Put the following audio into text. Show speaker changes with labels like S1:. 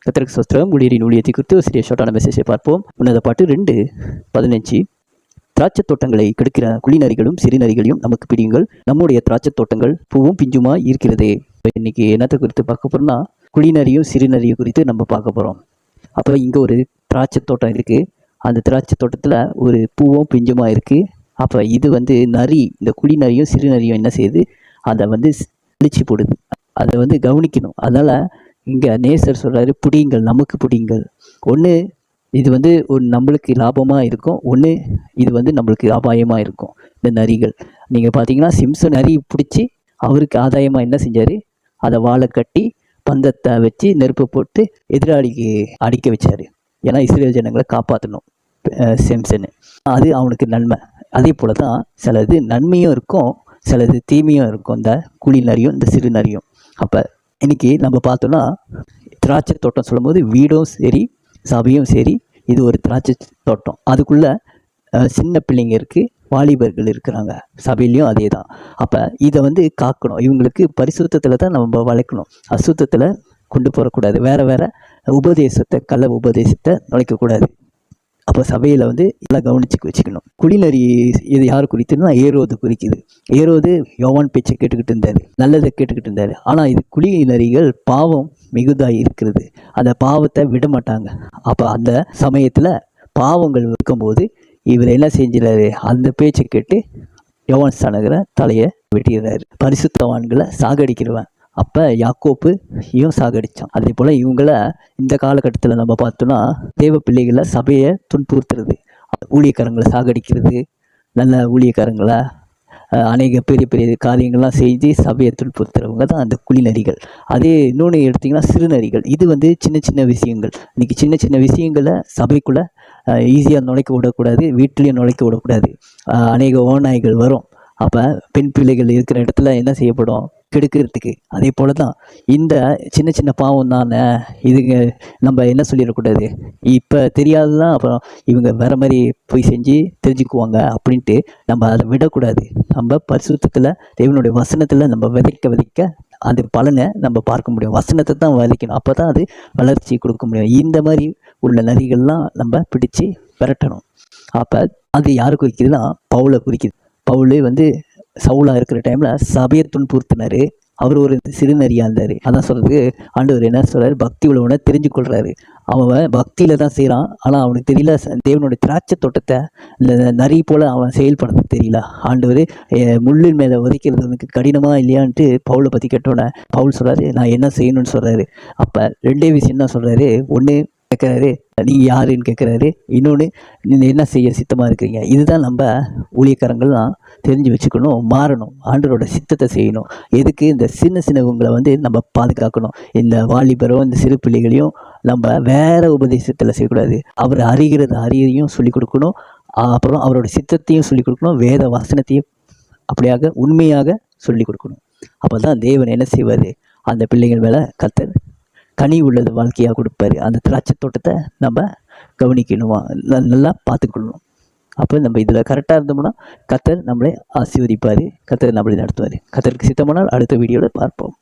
S1: கர்த்தருக்கு ஸ்தோத்திரம். ஊழியரின் ஊழியத்தை குறித்து ஒரு சிறிய ஷார்ட்டான மெசேஜை பார்ப்போம். உன்னத பாட்டு 2:15. திராட்சை தோட்டங்களை கெடுக்கிற குழிநரிகளும் சிறுநரிகளையும் நமக்கு பிடியுங்கள், நம்முடைய திராட்சை தோட்டங்கள் பூவும் பிஞ்சுமா இருக்கிறதே. இன்னைக்கு என்னத்தை குறித்து பார்க்க போறோம்னா, குழிநரியும் சிறுநரியும் குறித்து நம்ம பார்க்க போறோம். அப்போ இங்கே ஒரு திராட்சை தோட்டம் இருக்கு. அந்த திராட்சை தோட்டத்தில் ஒரு பூவும் பிஞ்சுமா இருக்கு. அப்போ இது நரி, இந்த குழிநரியும் சிறுநரியும் என்ன செய்யுது, அதை அழிச்சு போடுது. அதை கவனிக்கணும். அதனால் இங்கே நேசர் சொல்கிறாரு, பிடிங்கள், நமக்கு பிடிங்கள். ஒன்று இது ஒரு நம்மளுக்கு லாபமாக இருக்கும், ஒன்று இது நம்மளுக்கு அபாயமாக இருக்கும். இந்த நரிகள் நீங்கள் பார்த்தீங்கன்னா, சிம்சன் நரி பிடிச்சி அவருக்கு ஆதாயமாக என்ன செஞ்சார், அதை வாழை கட்டி பந்தத்தை வச்சு நெருப்பை போட்டு எதிராளிக்கு அடிக்க வச்சார். ஏன்னா இஸ்ரேல் ஜனங்களை காப்பாற்றணும் சிம்சனு. அது அவனுக்கு நன்மை. அதே போல் தான் சிலது நன்மையும் இருக்கும், சிலது தீமையும் இருக்கும், இந்த குழி நரியும் இந்த சிறு நரியும். அப்போ இன்றைக்கி நம்ம பார்த்தோன்னா, திராட்சை தோட்டம் சொல்லும்போது வீடும் சரி சபையும் சரி, இது ஒரு திராட்சை தோட்டம். அதுக்குள்ளே சின்ன பிள்ளைங்க இருக்குது, வாலிபர்கள் இருக்கிறாங்க. சபையிலையும் அதே தான். அப்போ இதை காக்கணும். இவங்களுக்கு பரிசுத்தத்தில் தான் நம்ம வளர்க்கணும், அசுத்தத்தில் கொண்டு போகக்கூடாது. வேறு வேறு உபதேசத்தை, கள்ள உபதேசத்தை நுழைக்கக்கூடாது. அப்போ சபையில் எல்லாம் கவனிச்சு வச்சுக்கணும். குழிநரி இது யார் குறித்துன்னா, ஏரோது குறிக்குது. ஏரோது யோவான் பேச்சை கேட்டுக்கிட்டு இருந்தார், நல்லதை கேட்டுக்கிட்டு இருந்தார். ஆனால் இது குழிநரிகள் பாவம் மிகுதாய் இருக்கிறது, அந்த பாவத்தை விட மாட்டாங்க. அப்போ அந்த சமயத்தில் பாவங்கள் இருக்கும்போது இவர் என்ன செஞ்சிடாரு, அந்த பேச்சை கேட்டு யோவான் ஸ்நானகரை தலையை வெட்டிடுறாரு. பரிசுத்தவான்களை சாகடிக்கிறவன். அப்போ யாக்கோப்பையும் சாகடித்தான். அதே போல் இவங்களை இந்த காலகட்டத்தில் நம்ம பார்த்தோன்னா, தேவ பிள்ளைகளை சபையை துன்புறுத்துறது, ஊழியக்காரங்களை சாகடிக்கிறது, நல்ல ஊழியக்காரங்களை அநேக பெரிய பெரிய காரியங்கள்லாம் செஞ்சு சபையை துன்புறுத்துறவங்க தான் அந்த குழிநரிகள். அதே இன்னொன்று எடுத்திங்கன்னா சிறுநரிகள். இது சின்ன சின்ன விஷயங்கள். இன்றைக்கி சின்ன சின்ன விஷயங்களை சபைக்குள்ளே ஈஸியாக நுழைக்க விடக்கூடாது, வீட்லேயும் நுழைக்க விடக்கூடாது. அநேக ஓநாய்கள் வரும். அப்போ பெண் பிள்ளைகள் இருக்கிற இடத்துல என்ன செய்யப்படும், கெடுக்கிறதுக்கு. அதே போல் தான் இந்த சின்ன சின்ன பாவம் தானே, இதுங்க நம்ம என்ன சொல்லிடக்கூடாது, இப்போ தெரியாதுதான், அப்புறம் இவங்க வேறு மாதிரி போய் செஞ்சு தெரிஞ்சுக்குவாங்க அப்படின்ட்டு நம்ம அதை விடக்கூடாது. நம்ம பரிசுத்தத்தில் தேவனுடைய வசனத்தில் நம்ம விதைக்க அது பலனை நம்ம பார்க்க முடியும். வசனத்தை தான் விதைக்கணும், அப்போ தான் அது வளர்ச்சி கொடுக்க முடியும். இந்த மாதிரி உள்ள நரிகள்லாம் நம்ம பிடிச்சி விரட்டணும். அப்போ அது யாரை குறிக்குதுன்னா, பவுலை குறிக்குது. பவுல் சவுலாக இருக்கிற டைமில் சபையை துன்புறுத்தினார். அவர் ஒரு சிறுநரியாக இருந்தார். அதான் சொல்கிறது, ஆண்டவர் என்ன சொல்கிறார், பக்தி உள்ளவனை தெரிஞ்சு கொள்கிறாரு. அவன் பக்தியில் தான் செய்கிறான், ஆனால் அவனுக்கு தெரியல தேவனுடைய திராட்சை தோட்டத்தை இந்த நரி போல் அவன் செயல்படுறது தெரியல. ஆண்டவர் முள்ளின் மேலே உதைக்கிறது அவனுக்கு கடினமாக இல்லையான்ட்டு பவுலை பற்றி கேட்டோன்னே பவுல் சொல்கிறாரு, நான் என்ன செய்யணும்னு சொல்கிறாரு. அப்போ ரெண்டே விஷயம் தான் சொல்கிறாரு. ஒன்று கேட்குறாரு, நீங்கள் யாருன்னு கேட்குறாரு. இன்னொன்று, நீங்கள் என்ன செய்ய சித்தமாக இருக்கிறீங்க. இதுதான் நம்ம ஊழியக்காரங்கள்லாம் தெரிஞ்சு வச்சுக்கணும், மாறணும், ஆண்டவரோட சித்தத்தை செய்யணும். எதுக்கு, இந்த சின்ன சின்னவங்களை நம்ம பாதுகாக்கணும். இந்த வாலிபரும் இந்த சிறு பிள்ளைகளையும் நம்ம வேறு உபதேசத்தில் செய்யக்கூடாது. அவர் அறியையும் சொல்லிக் கொடுக்கணும், அப்புறம் அவரோட சித்தத்தையும் சொல்லிக் கொடுக்கணும், வேத வசனத்தையும் அப்படியாக உண்மையாக சொல்லிக் கொடுக்கணும். அப்போ தான் தேவன் என்ன செய்வார், அந்த பிள்ளைகள் மேலே கர்த்தர் கனி உள்ளது வாழ்க்கையாக கொடுப்பாரு. அந்த திராட்சை தோட்டத்தை நம்ம கவனிக்கணுமா, நல்லா பார்த்துக்கொள்ளணும். அப்போ நம்ம இதில் கரெக்டாக இருந்தோம்னா கர்த்தர் நம்மளை ஆசீர்வதிப்பார், கர்த்தர் நம்மளை நடத்துவார். கர்த்தருக்கு சித்தமானால் அடுத்த வீடியோவில் பார்ப்போம்.